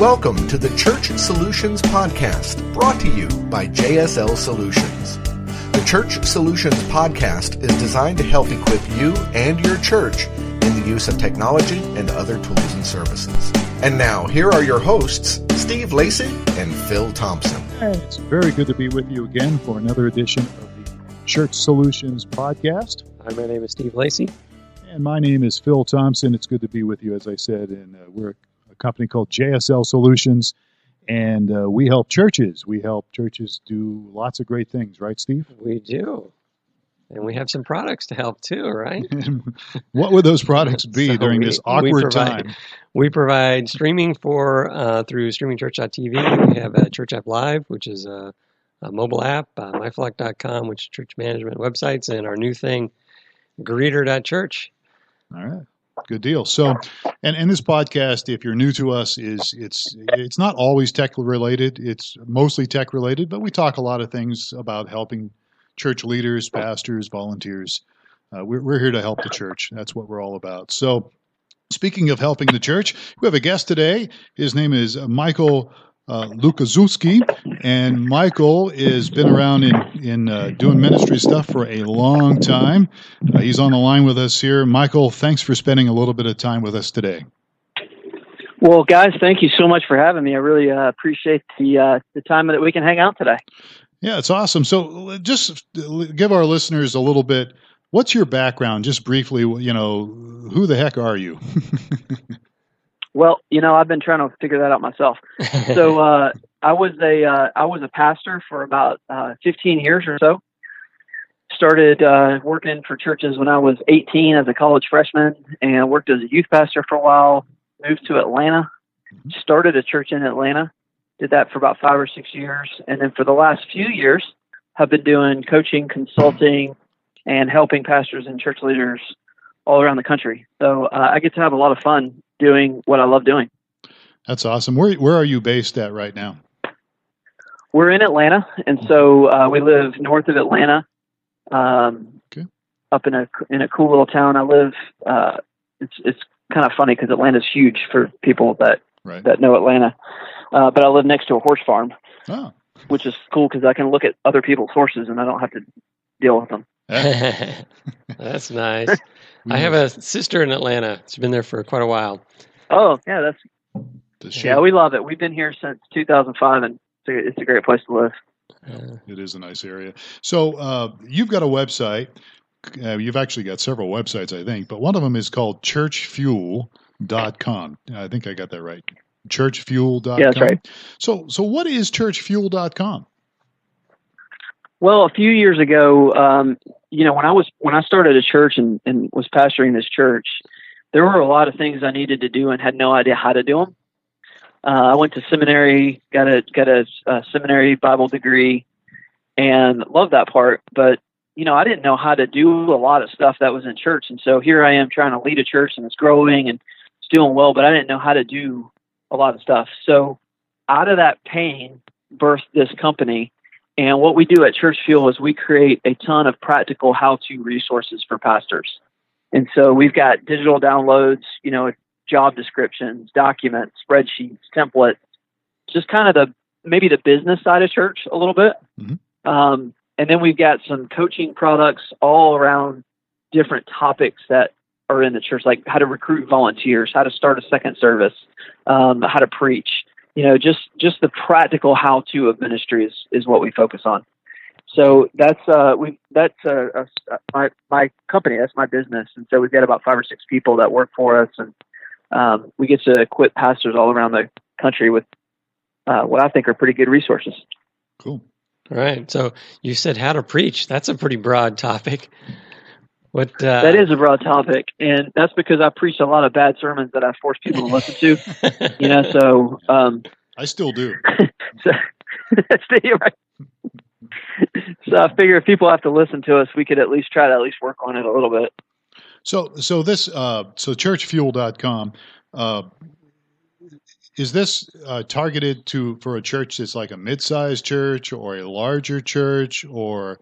Welcome to the Church Solutions Podcast, brought to you by JSL Solutions. The Church Solutions Podcast is designed to help equip you and your church in the use of technology and other tools and services. And now, here are your hosts, Steve Lacey and Phil Thompson. It's very good to be with you again for another edition of the Church Solutions Podcast. Hi, my name is Steve Lacey. And my name is Phil Thompson. It's good to be with you, as I said, and we're a company called JSL Solutions, and we help churches. We help churches do lots of great things, right, Steve? We do. And we have some products to help too, right? What would those products be during this awkward time? We provide streaming through StreamingChurch.tv. We have a Church App Live, which is a mobile app, myflock.com, which is church management websites, and our new thing, greeter.church. All right. Good deal. So, and this podcast, if you're new to us, it's not always tech related. It's mostly tech related, but we talk a lot of things about helping church leaders, pastors, volunteers. We're here to help the church. That's what we're all about. So, speaking of helping the church, we have a guest today. His name is Michael Lukaszewski, and Michael has been around in doing ministry stuff for a long time. He's on the line with us here. Michael, thanks for spending a little bit of time with us today. Well, guys, thank you so much for having me. I really appreciate the time that we can hang out today. Yeah, it's awesome. So just give our listeners a little bit. What's your background? Just briefly, who the heck are you? Well, I've been trying to figure that out myself. So I was a pastor for about 15 years or so. Started working for churches when I was 18 as a college freshman, and worked as a youth pastor for a while. Moved to Atlanta. Started a church in Atlanta. Did that for about 5 or 6 years, and then for the last few years, have been doing coaching, consulting, and helping pastors and church leaders all around the country. So I get to have a lot of fun doing what I love doing. That's awesome. Where are you based at right now? We're in Atlanta, and so we live north of Atlanta, up in a cool little town. I live. It's kind of funny because Atlanta's huge for people that know Atlanta, but I live next to a horse farm, which is cool because I can look at other people's horses and I don't have to deal with them. That's nice. I have a sister in Atlanta. She's been there for quite a while. Oh, yeah, we love it. We've been here since 2005, and it's a great place to live. It is a nice area. So you've got a website. You've actually got several websites, I think, but one of them is called churchfuel.com. I think I got that right. Churchfuel.com. Yeah, that's right. So what is churchfuel.com? Well, a few years ago, when I started a church and was pastoring this church, there were a lot of things I needed to do and had no idea how to do them. I went to seminary, got a seminary Bible degree, and loved that part. But I didn't know how to do a lot of stuff that was in church, and so here I am trying to lead a church, and it's growing and it's doing well, but I didn't know how to do a lot of stuff. So out of that pain birthed this company. And what we do at Church Fuel is we create a ton of practical how-to resources for pastors. And so we've got digital downloads, job descriptions, documents, spreadsheets, templates, just kind of maybe the business side of church a little bit. Mm-hmm. And then we've got some coaching products all around different topics that are in the church, like how to recruit volunteers, how to start a second service, how to preach. Just the practical how-to of ministry is what we focus on. So that's my company. That's my business, and so we've got about 5 or 6 people that work for us, and we get to equip pastors all around the country with what I think are pretty good resources. Cool. All right. So you said how to preach. That's a pretty broad topic. That is a broad topic, and that's because I preach a lot of bad sermons that I force people to listen to. So I still do. So I figure if people have to listen to us, we could at least try to work on it a little bit. So churchfuel.com, is this targeted for a church that's like a mid-sized church or a larger church or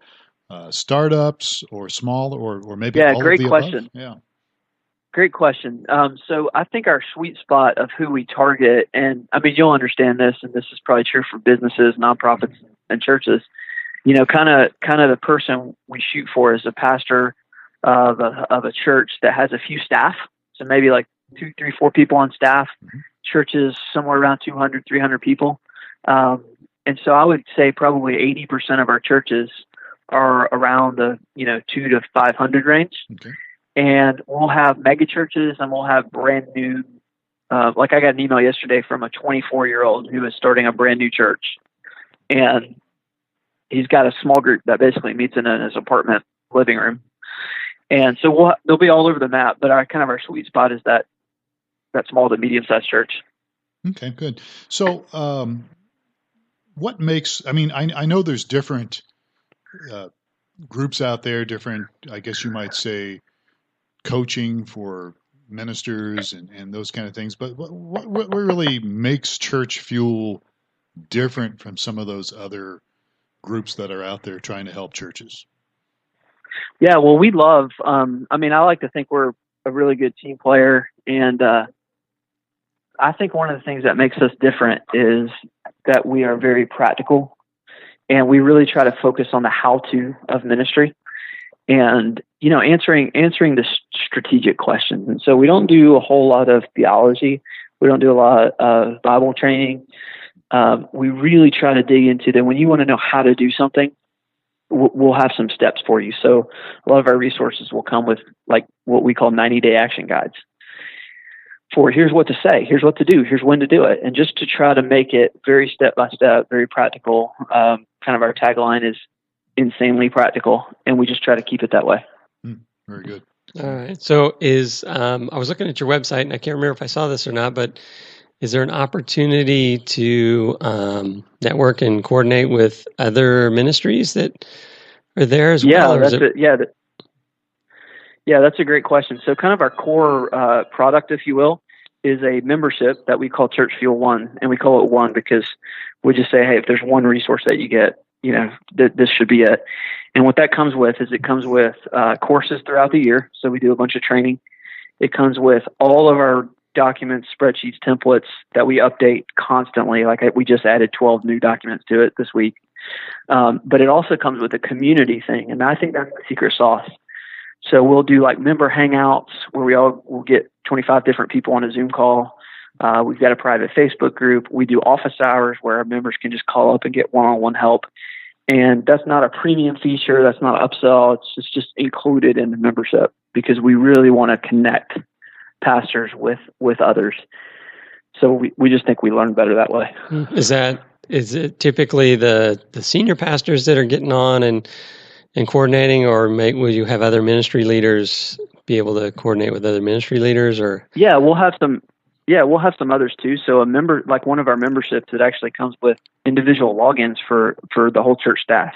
startups or small or maybe all great of the question. above? Yeah. Great question. So I think our sweet spot of who we target, and I mean, you'll understand this, and this is probably true for businesses, nonprofits, and churches. Kind of the person we shoot for is a pastor of a church that has a few staff. So maybe like 2, 3, 4 people on staff. Churches somewhere around 200, 300 people. And so I would say probably 80% of our churches are around the 2 to 500 range. Okay. And we'll have mega churches, and we'll have brand new, like I got an email yesterday from a 24-year-old who is starting a brand new church. And he's got a small group that basically meets in his apartment living room. And so they'll be all over the map, but our sweet spot is that small to medium-sized church. Okay, good. So what makes, I know there's different groups out there, different, I guess you might say, coaching for ministers and those kind of things. But what really makes Church Fuel different from some of those other groups that are out there trying to help churches? Yeah, well, we love, I like to think we're a really good team player. And I think one of the things that makes us different is that we are very practical, and we really try to focus on the how-to of ministry. And, answering the strategic questions. And so we don't do a whole lot of theology. We don't do a lot of Bible training. We really try to dig into that. When you want to know how to do something, we'll have some steps for you. So a lot of our resources will come with like what we call 90-day action guides for here's what to say, here's what to do, here's when to do it. And just to try to make it very step-by-step, very practical. Kind of our tagline is insanely practical, and we just try to keep it that way. Very good. All right. So I was looking at your website, and I can't remember if I saw this or not, but is there an opportunity to network and coordinate with other ministries that are there as well? Yeah, that's a great question. So kind of our core product, if you will, is a membership that we call Church Fuel One, and we call it One because we just say, hey, if there's one resource that you get, this should be it. And what that comes with is it comes with courses throughout the year. So we do a bunch of training. It comes with all of our documents, spreadsheets, templates that we update constantly. Like we just added 12 new documents to it this week. But it also comes with a community thing. And I think that's the secret sauce. So we'll do like member hangouts where we'll get 25 different people on a Zoom call. We've got a private Facebook group. We do office hours where our members can just call up and get one-on-one help. And that's not a premium feature. That's not an upsell. It's just included in the membership because we really want to connect pastors with others. So we just think we learn better that way. Is it typically the senior pastors that are getting on and coordinating, or will you have other ministry leaders be able to coordinate with other ministry leaders? Or we'll have some others too. So a member, like one of our memberships, it actually comes with individual logins for the whole church staff.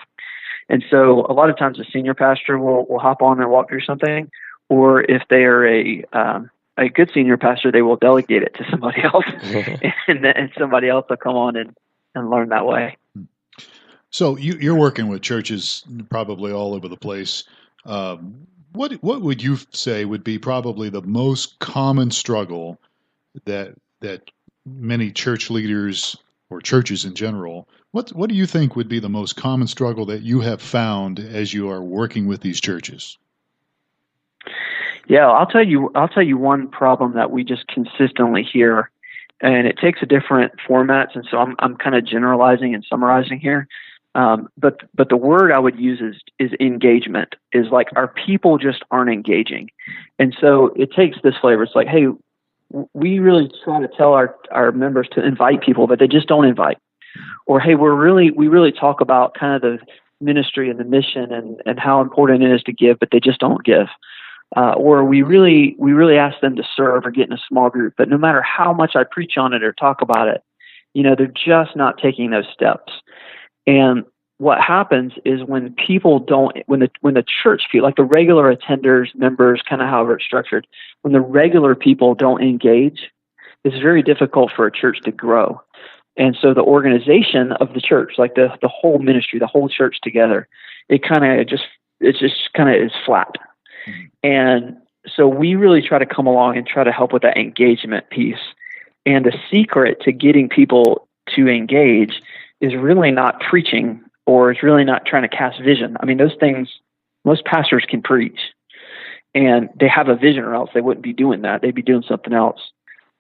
And so a lot of times a senior pastor will hop on and walk through something, or if they are a good senior pastor, they will delegate it to somebody else, and somebody else will come on and learn that way. So you're working with churches probably all over the place. What would you say would be probably the most common struggle that many church leaders or churches in general, what do you think would be the most common struggle that you have found as you are working with these churches? Yeah, I'll tell you one problem that we just consistently hear, and it takes a different formats, and so I'm kind of generalizing and summarizing here. But the word I would use is engagement. Is like our people just aren't engaging, and so it takes this flavor. It's like, hey, we really try to tell our members to invite people, but they just don't invite. Or, hey, we really talk about kind of the ministry and the mission and how important it is to give, but they just don't give. Or we really ask them to serve or get in a small group, but no matter how much I preach on it or talk about it, they're just not taking those steps. And what happens is when people don't, when the church people, like the regular attenders, members, kind of however it's structured, when the regular people don't engage, it's very difficult for a church to grow. And so the organization of the church, like the whole ministry, the whole church together, it just kind of is flat. And so we really try to come along and try to help with that engagement piece. And the secret to getting people to engage is really not preaching, or it's really not trying to cast vision. I mean, those things, most pastors can preach and they have a vision, or else they wouldn't be doing that. They'd be doing something else.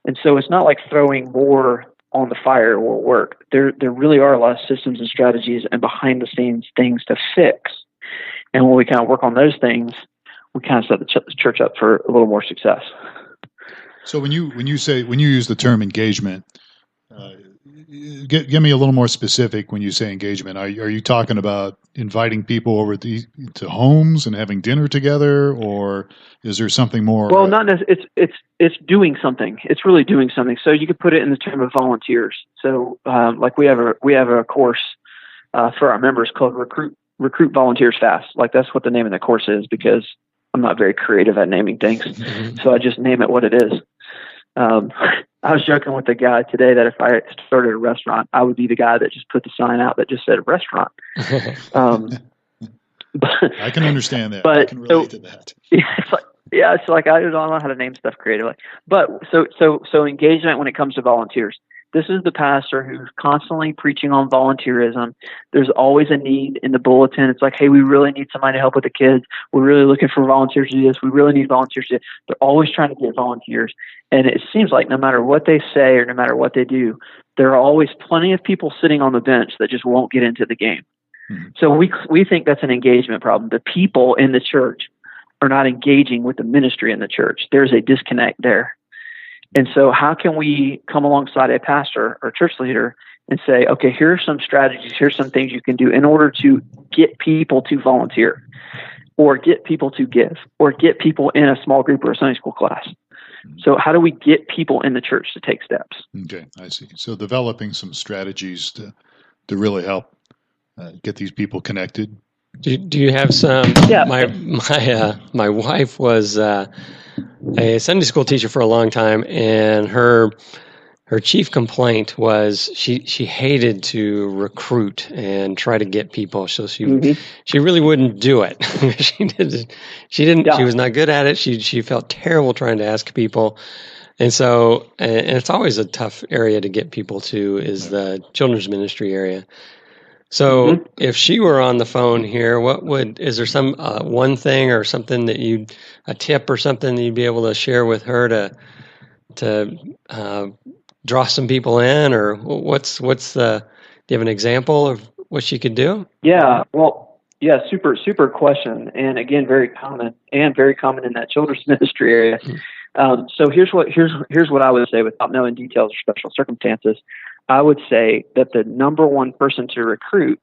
And so it's not like throwing more on the fire will work. There really are a lot of systems and strategies and behind the scenes things to fix. And when we kind of work on those things, we kind of set the church up for a little more success. So when you use the term engagement, give me a little more specific. When you say engagement, are you talking about inviting people over to homes and having dinner together, or is there something more? Well, not necessarily. It's doing something. It's really doing something. So you could put it in the term of volunteers. So like we have a course for our members called Recruit Volunteers Fast. Like that's what the name of the course is, because I'm not very creative at naming things, so I just name it what it is. I was joking with the guy today that if I started a restaurant, I would be the guy that just put the sign out that just said restaurant. But, I can understand that. But, I can relate to that. It's like I don't know how to name stuff creatively. But so engagement when it comes to volunteers. This is the pastor who's constantly preaching on volunteerism. There's always a need in the bulletin. It's like, hey, we really need somebody to help with the kids. We're really looking for volunteers to do this. We really need volunteers to do this. They're always trying to get volunteers. And it seems like no matter what they say or no matter what they do, there are always plenty of people sitting on the bench that just won't get into the game. Mm-hmm. So we think that's an engagement problem. The people in the church are not engaging with the ministry in the church. There's a disconnect there. And so how can we come alongside a pastor or church leader and say, okay, here are some strategies, here's some things you can do in order to get people to volunteer, or get people to give, or get people in a small group or a Sunday school class. So how do we get people in the church to take steps? Okay, I see. So developing some strategies to really help get these people connected. Do you have some? Yeah. My wife was a Sunday school teacher for a long time, and her chief complaint was she hated to recruit and try to get people. So she really wouldn't do it. She didn't. Yeah. She was not good at it. She felt terrible trying to ask people. And so, and it's always a tough area to get people to, is the children's ministry area. So if she were on the phone here, is there some one thing or something that a tip or something that you'd be able to share with her to draw some people in, or do you have an example of what she could do? Yeah, well, yeah, super question. And again, very common in that children's ministry area. So here's what I would say, without knowing details or special circumstances. I would say that the number one person to recruit,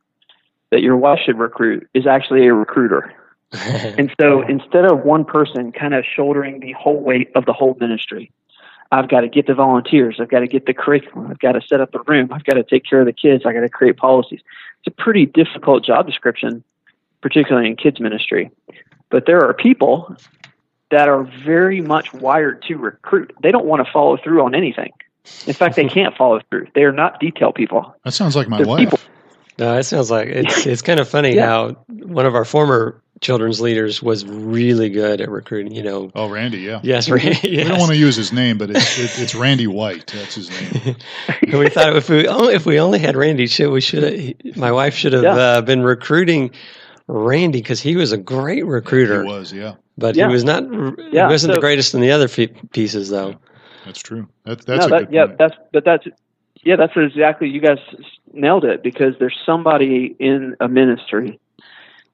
that your wife should recruit, is actually a recruiter. And so instead of one person kind of shouldering the whole weight of the whole ministry, I've got to get the volunteers, I've got to get the curriculum, I've got to set up the room, I've got to take care of the kids, I've got to create policies. It's a pretty difficult job description, particularly in kids ministry. But there are people that are very much wired to recruit. They don't want to follow through on anything. In fact, they can't follow through. They are not detail people. That sounds like my wife. No, it sounds like it's kind of funny how one of our former children's leaders was really good at recruiting. Oh, Randy, yeah. Yes, Randy. Yes. We don't want to use his name, but it's Randy White. That's his name. And we thought if we only had Randy, my wife should have been recruiting Randy, because he was a great recruiter. He was, yeah. But he was not. He wasn't the greatest in the other pieces, though. That's true. That's a good point. That's exactly, you guys nailed it, because there's somebody in a ministry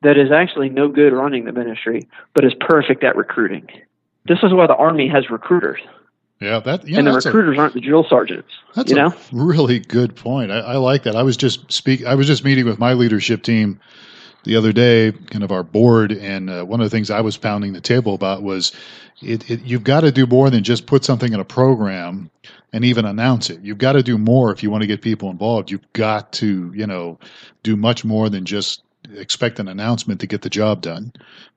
that is actually no good running the ministry, but is perfect at recruiting. This is why the Army has recruiters. And the recruiters aren't the drill sergeants. That's a really good point. I like that. I was just meeting with my leadership team the other day, kind of our board, and one of the things I was pounding the table about was you've got to do more than just put something in a program and even announce it. You've got to do more if you want to get people involved. You've got to, do much more than just expect an announcement to get the job done.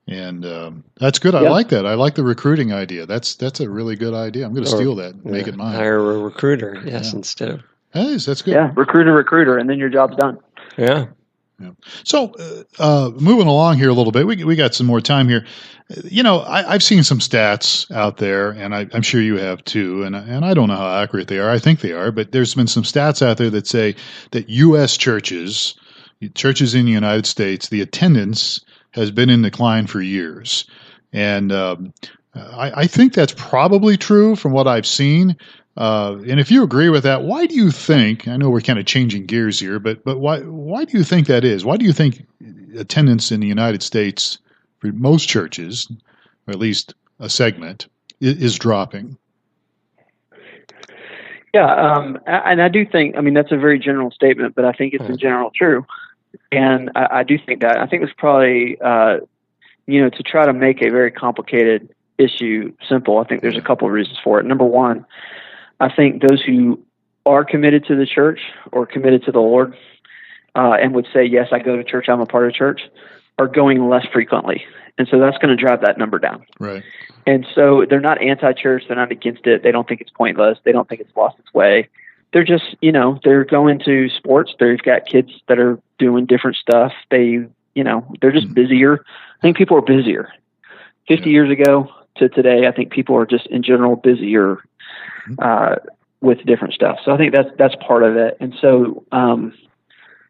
And that's good. I like that. I like the recruiting idea. That's a really good idea. I'm going to steal that and make it mine. Hire a recruiter, instead of. Hey, that's good. Yeah, recruiter, and then your job's done. Yeah. Yeah. So, moving along here a little bit, we got some more time here. I've seen some stats out there, and I'm sure you have too, and I don't know how accurate they are. I think they are, but there's been some stats out there that say that U.S. churches in the United States, the attendance has been in decline for years. And I think that's probably true from what I've seen. And if you agree with that, why do you think, I know we're kind of changing gears here, but why do you think that is? Why do you think attendance in the United States for most churches, or at least a segment, is dropping? Yeah, and I do think, that's a very general statement, but I think it's in general true. And I do think that. I think it's probably, to try to make a very complicated issue simple, I think there's a couple of reasons for it. Number one, I think those who are committed to the church or committed to the Lord and would say, yes, I go to church, I'm a part of church, are going less frequently. And so that's going to drive that number down. Right. And so they're not anti-church. They're not against it. They don't think it's pointless. They don't think it's lost its way. They're just, they're going to sports. They've got kids that are doing different stuff. They're just busier. I think people are busier. 50 years ago to today, I think people are just in general busier with different stuff. So I think that's part of it. And so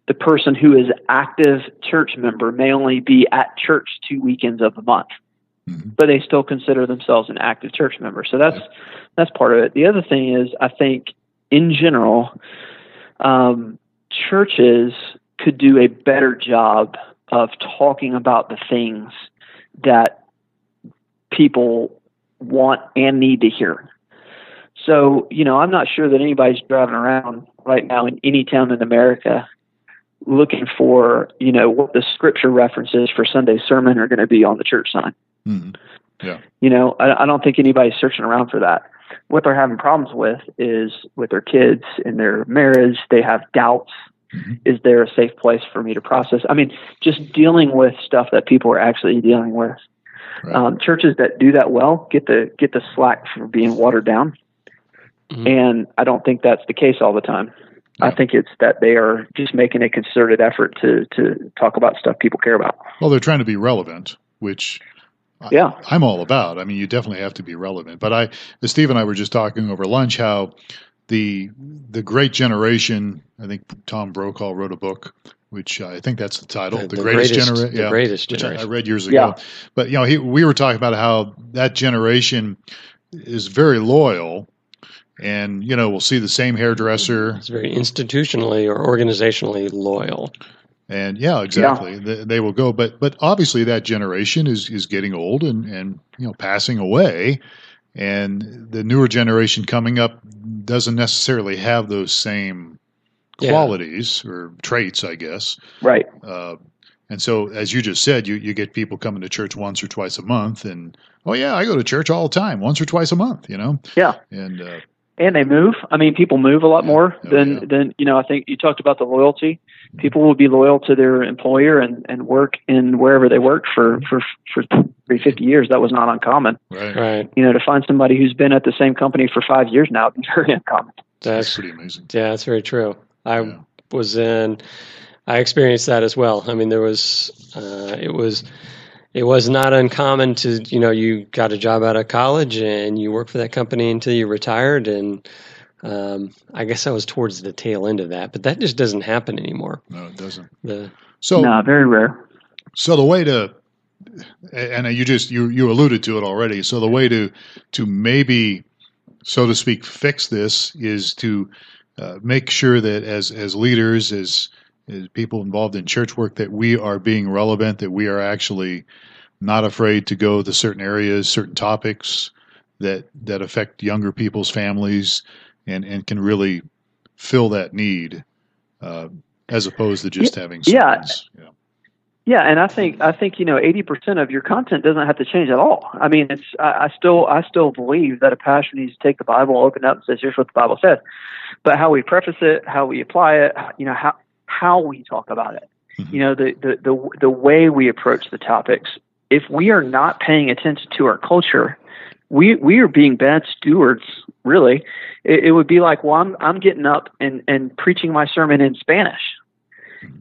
the person who is active church member may only be at church 2 weekends of the month, but they still consider themselves an active church member. So that's part of it. The other thing is, I think in general, churches could do a better job of talking about the things that people want and need to hear. So, I'm not sure that anybody's driving around right now in any town in America looking for, what the scripture references for Sunday's sermon are going to be on the church sign. Mm-hmm. Yeah. I don't think anybody's searching around for that. What they're having problems with is with their kids and their marriage. They have doubts. Mm-hmm. Is there a safe place for me to process? Just dealing with stuff that people are actually dealing with. Right. Churches that do that well get the slack for being watered down. Mm-hmm. And I don't think that's the case all the time. Yeah. I think it's that they are just making a concerted effort to talk about stuff people care about. Well, they're trying to be relevant, which I'm all about. You definitely have to be relevant. But Steve and I were just talking over lunch how the great generation, I think Tom Brokaw wrote a book, which I think that's the title, The Greatest Generation. The Greatest Generation. Which I read years ago. Yeah. But, we were talking about how that generation is very loyal. And, we'll see the same hairdresser. It's very institutionally or organizationally loyal. And exactly. Yeah. They will go. But obviously that generation is getting old and passing away. And the newer generation coming up doesn't necessarily have those same qualities or traits, I guess. Right. And so, as you just said, you get people coming to church once or twice a month. And, I go to church all the time, once or twice a month, Yeah. And they move. People move a lot more than I think you talked about the loyalty. People will be loyal to their employer and work in wherever they worked for 50 years. That was not uncommon. Right. To find somebody who's been at the same company for 5 years now would be very uncommon. That's pretty amazing. Yeah, that's very true. I experienced that as well. It was not uncommon to, you got a job out of college and you worked for that company until you retired. And I guess I was towards the tail end of that, but that just doesn't happen anymore. No, it doesn't. No, very rare. So the way to, and you alluded to it already. So the way to maybe, so to speak, fix this is to make sure that as leaders, as people involved in church work, that we are being relevant, that we are actually not afraid to go to certain areas, certain topics that affect younger people's families and can really fill that need, as opposed to just having sermons. Yeah, and I think 80% of your content doesn't have to change at all. I still believe that a pastor needs to take the Bible, open it up, and say, "Here's what the Bible says." But how we preface it, how we apply it, how we talk about it, the way we approach the topics. If we are not paying attention to our culture, we are being bad stewards. Really, it would be like, well, I'm getting up and preaching my sermon in Spanish.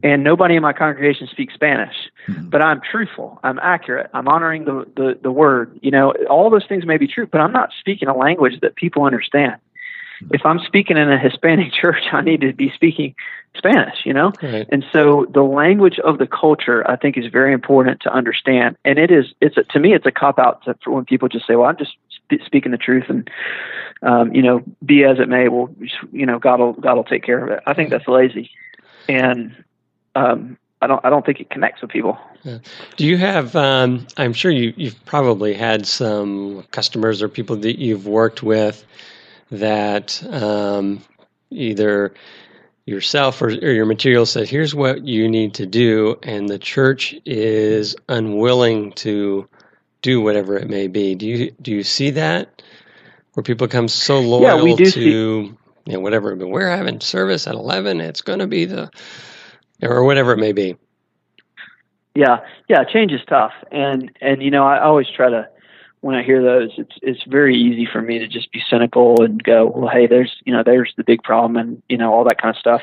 And nobody in my congregation speaks Spanish, but I'm truthful. I'm accurate. I'm honoring the word. All those things may be true, but I'm not speaking a language that people understand. If I'm speaking in a Hispanic church, I need to be speaking Spanish, Right. And so the language of the culture, I think, is very important to understand. And to me, it's a cop out for when people just say, well, I'm just speaking the truth and, be as it may, well, God will take care of it. I think that's lazy. And, I don't think it connects with people. Yeah. Do you have, I'm sure you've probably had some customers or people that you've worked with that either yourself or your material says, here's what you need to do, and the church is unwilling to do whatever it may be. Do you see that? Where people become so loyal we do to whatever, but we're having service at 11, it's going to be or whatever it may be. Yeah, change is tough. And I always try to, when I hear those, it's very easy for me to just be cynical and go, well, hey, there's the big problem and, all that kind of stuff.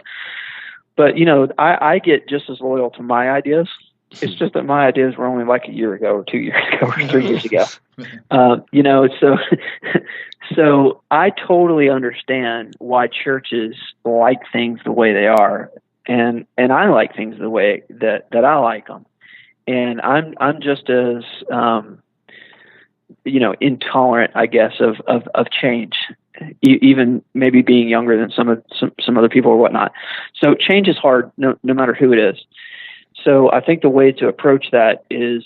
But, I get just as loyal to my ideas. It's just that my ideas were only like a year ago or 2 years ago or 3 years ago. So I totally understand why churches like things the way they are. And I like things the way that I like them. And I'm just as, intolerant, I guess, of change, even maybe being younger than some other people or whatnot. So change is hard, no matter who it is. So I think the way to approach that is,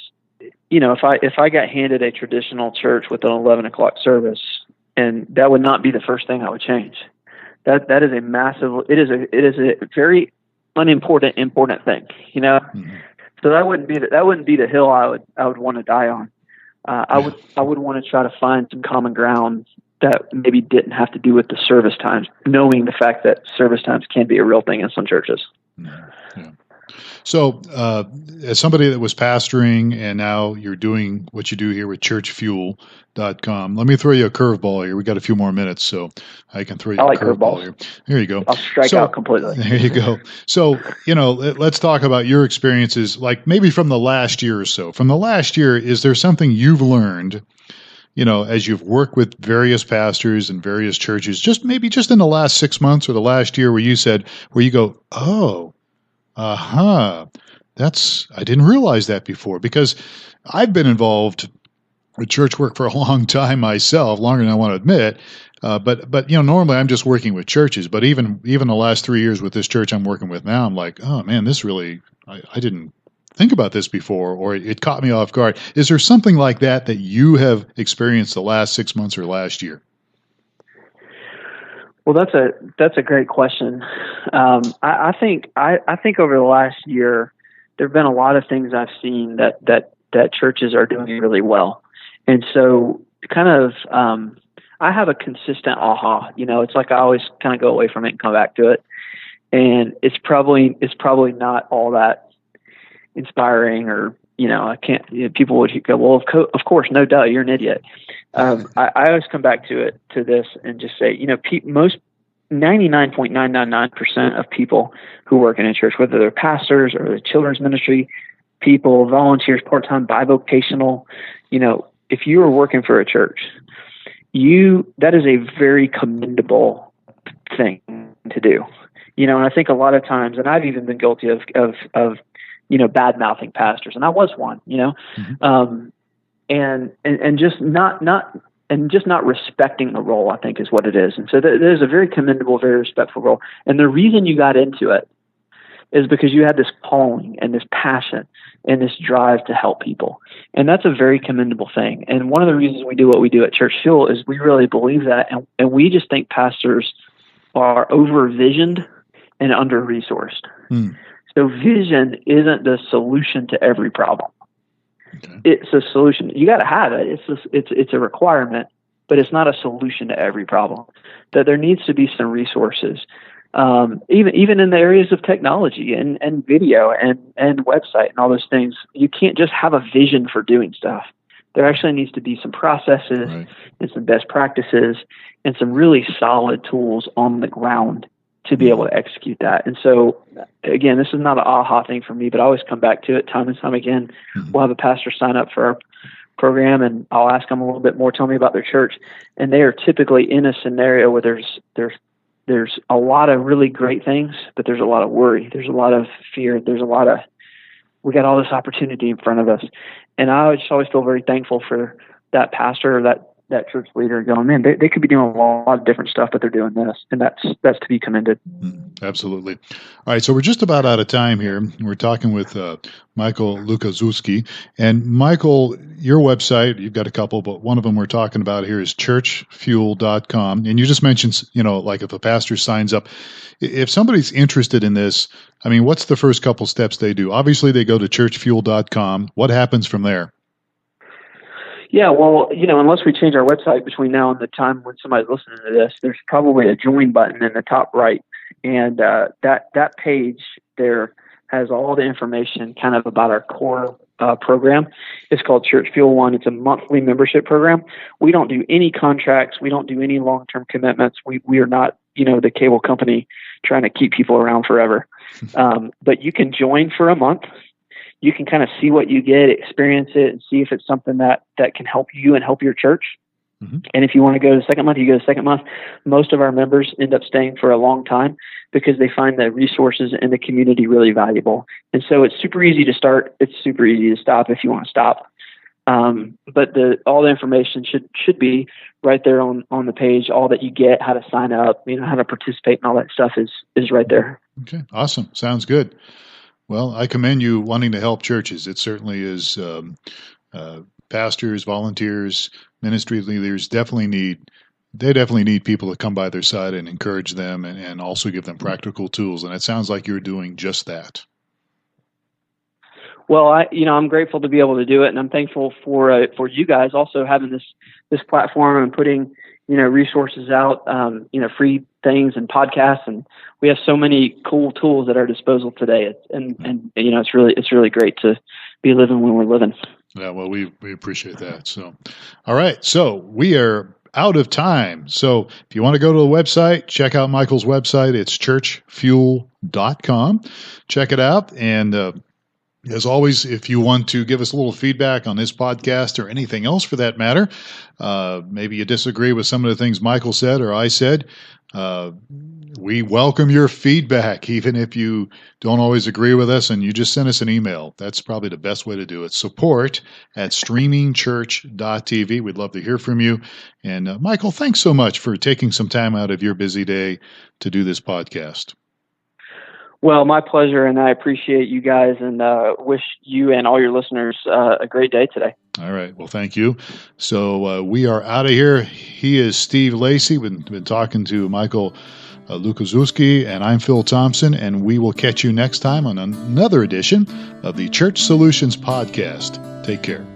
if I got handed a traditional church with an 11 o'clock service, and that would not be the first thing I would change. That is a massive. It is a very unimportant thing, Mm-hmm. So that wouldn't be the hill I would want to die on. I would want to try to find some common ground that maybe didn't have to do with the service times, knowing the fact that service times can be a real thing in some churches. Yeah. So, as somebody that was pastoring and now you're doing what you do here with churchfuel.com, let me throw you a curveball here. We got a few more minutes, so I can throw you a curveball here. Here you go. I'll strike out completely. There you go. So, let's talk about your experiences, like maybe from the last year or so. From the last year, is there something you've learned, as you've worked with various pastors and various churches, just in the last 6 months or the last year where you go, oh, I didn't realize that before, because I've been involved with church work for a long time myself, longer than I want to admit. But normally I'm just working with churches, but even the last 3 years with this church I'm working with now, I'm like, oh man, this really, I didn't think about this before, or it caught me off guard. Is there something like that you have experienced the last 6 months or last year? Well, that's a great question. I think over the last year, there have been a lot of things I've seen that churches are doing really well, and so kind of I have a consistent aha. It's like I always kind of go away from it and come back to it, and it's probably not all that inspiring, or I can't. People would go, well, of course, no duh, you're an idiot. I always come back to this and just say, most 99.999% of people who work in a church, whether they're pastors or the children's ministry people, volunteers, part-time, bivocational, if you are working for a church, that is a very commendable thing to do. And I think a lot of times, and I've even been guilty of bad mouthing pastors, and I was one, Mm-hmm. And just not respecting the role, I think, is what it is. And so there's a very commendable, very respectful role. And the reason you got into it is because you had this calling and this passion and this drive to help people. And that's a very commendable thing. And one of the reasons we do what we do at Church Fuel is we really believe that. And we just think pastors are over-visioned and under-resourced. Mm. So vision isn't the solution to every problem. Okay. It's a solution. You got to have it. It's a requirement, but it's not a solution to every problem. That there needs to be some resources, even in the areas of technology and video and website and all those things. You can't just have a vision for doing stuff. There actually needs to be some processes, Right. and some best practices and some really solid tools on the ground to be able to execute that. And so, again, this is not an aha thing for me, but I always come back to it time and time again. We'll have a pastor sign up for our program, and I'll ask them a little bit more, tell me about their church. And they are typically in a scenario where there's a lot of really great things, but there's a lot of worry. There's a lot of fear. We got all this opportunity in front of us. And I just always feel very thankful for that pastor or that church leader going, man, they could be doing a lot of different stuff, but they're doing this. And that's to be commended. Absolutely. All right. So we're just about out of time here. We're talking with Michael Lukaszewski. And Michael, your website, you've got a couple, but one of them we're talking about here is churchfuel.com. And you just mentioned, like if a pastor signs up, if somebody's interested in this, I mean, what's the first couple steps they do? Obviously, they go to churchfuel.com. What happens from there? Yeah, well, unless we change our website between now and the time when somebody's listening to this, there's probably a join button in the top right. And that page there has all the information kind of about our core program. It's called Church Fuel One. It's a monthly membership program. We don't do any contracts. We don't do any long-term commitments. We are not, the cable company trying to keep people around forever. But you can join for a month. You can kind of see what you get, experience it, and see if it's something that can help you and help your church. Mm-hmm. And if you want to go to the second month, you go to the second month. Most of our members end up staying for a long time because they find the resources in the community really valuable. And so it's super easy to start. It's super easy to stop if you want to stop. But all the information should be right there on the page. All that you get, how to sign up, how to participate, and all that stuff is right there. Okay, awesome. Sounds good. Well, I commend you wanting to help churches. It certainly is. Pastors, volunteers, ministry leaders definitely need people to come by their side and encourage them and also give them practical tools. And it sounds like you're doing just that. Well, I'm grateful to be able to do it, and I'm thankful for you guys also having this platform and putting resources out, free things and podcasts, and we have so many cool tools at our disposal today. It's really great to be living when we're living. Yeah, well, we appreciate that. So, all right, so we are out of time. So if you want to go to the website, check out Michael's website. It's churchfuel.com. Check it out, and as always, if you want to give us a little feedback on this podcast or anything else for that matter, maybe you disagree with some of the things Michael said or I said, we welcome your feedback, even if you don't always agree with us, and you just send us an email. That's probably the best way to do it. Support@StreamingChurch.tv. We'd love to hear from you. And Michael, thanks so much for taking some time out of your busy day to do this podcast. Well, my pleasure, and I appreciate you guys, and wish you and all your listeners a great day today. All right. Well, thank you. So we are out of here. He is Steve Lacey. We've been talking to Michael Lukaszewski, and I'm Phil Thompson, and we will catch you next time on another edition of the Church Solutions Podcast. Take care.